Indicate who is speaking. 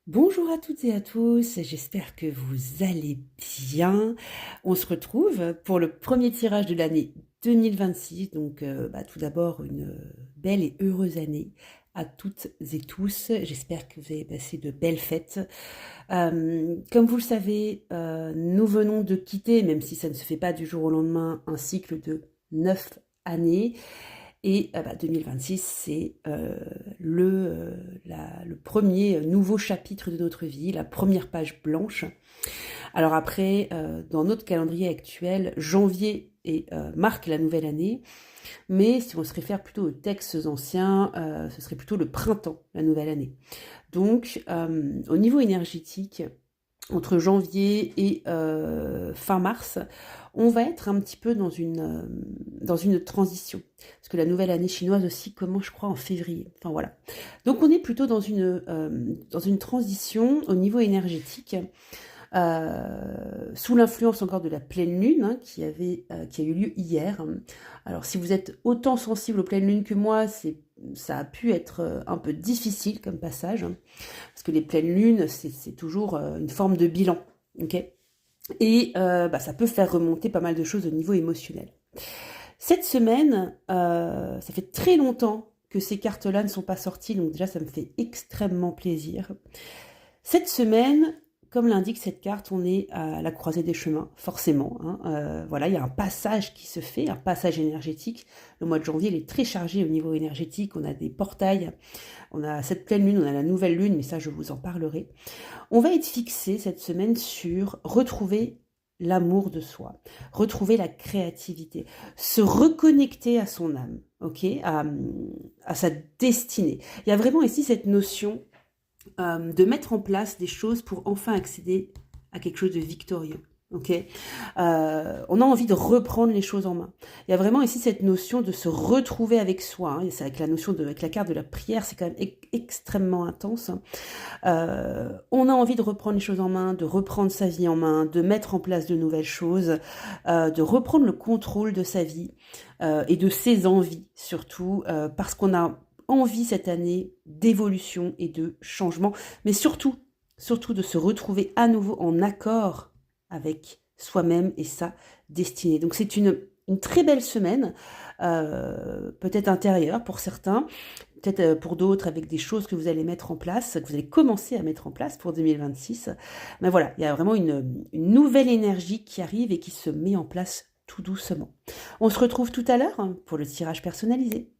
Speaker 1: Bonjour à toutes et à tous, j'espère que vous allez bien. On se retrouve pour le premier tirage de l'année 2026. Donc tout d'abord une belle et heureuse année à toutes et tous. J'espère que vous avez passé de belles fêtes. Comme vous le savez, nous venons de quitter, même si ça ne se fait pas du jour au lendemain, un cycle de 9 années. Et 2026, c'est le premier nouveau chapitre de notre vie, la première page blanche. Alors après, dans notre calendrier actuel, janvier marque la nouvelle année, mais si on se réfère plutôt aux textes anciens, ce serait plutôt le printemps, la nouvelle année. Donc, au niveau énergétique, entre janvier et fin mars, on va être un petit peu dans une transition. Parce que la nouvelle année chinoise aussi commence, je crois, en février. Enfin voilà. Donc on est plutôt dans une transition au niveau énergétique, sous l'influence encore de la pleine lune, hein, qui a eu lieu hier. Alors si vous êtes autant sensible aux pleines lunes que moi, ça a pu être un peu difficile comme passage, hein, parce que les pleines lunes, c'est toujours une forme de bilan, ok. Et ça peut faire remonter pas mal de choses au niveau émotionnel. Cette semaine, ça fait très longtemps que ces cartes-là ne sont pas sorties, donc déjà ça me fait extrêmement plaisir. Cette semaine, comme l'indique cette carte, on est à la croisée des chemins, forcément, hein. Voilà, il y a un passage qui se fait, un passage énergétique. Le mois de janvier, il est très chargé au niveau énergétique. On a des portails, on a cette pleine lune, on a la nouvelle lune, mais ça, je vous en parlerai. On va être fixé cette semaine sur retrouver l'amour de soi, retrouver la créativité, se reconnecter à son âme, ok, à sa destinée. Il y a vraiment ici cette notion de mettre en place des choses pour enfin accéder à quelque chose de victorieux. Ok, on a envie de reprendre les choses en main. Il y a vraiment ici cette notion de se retrouver avec soi, hein, et c'est avec la notion avec la carte de la prière, c'est quand même extrêmement intense. On a envie de reprendre les choses en main, de reprendre sa vie en main, de mettre en place de nouvelles choses, de reprendre le contrôle de sa vie et de ses envies surtout, parce qu'on a envie cette année d'évolution et de changement, mais surtout de se retrouver à nouveau en accord avec soi-même et sa destinée. Donc c'est une très belle semaine, peut-être intérieure pour certains, peut-être pour d'autres avec des choses que vous allez mettre en place, que vous allez commencer à mettre en place pour 2026. Mais voilà, il y a vraiment une nouvelle énergie qui arrive et qui se met en place tout doucement. On se retrouve tout à l'heure pour le tirage personnalisé.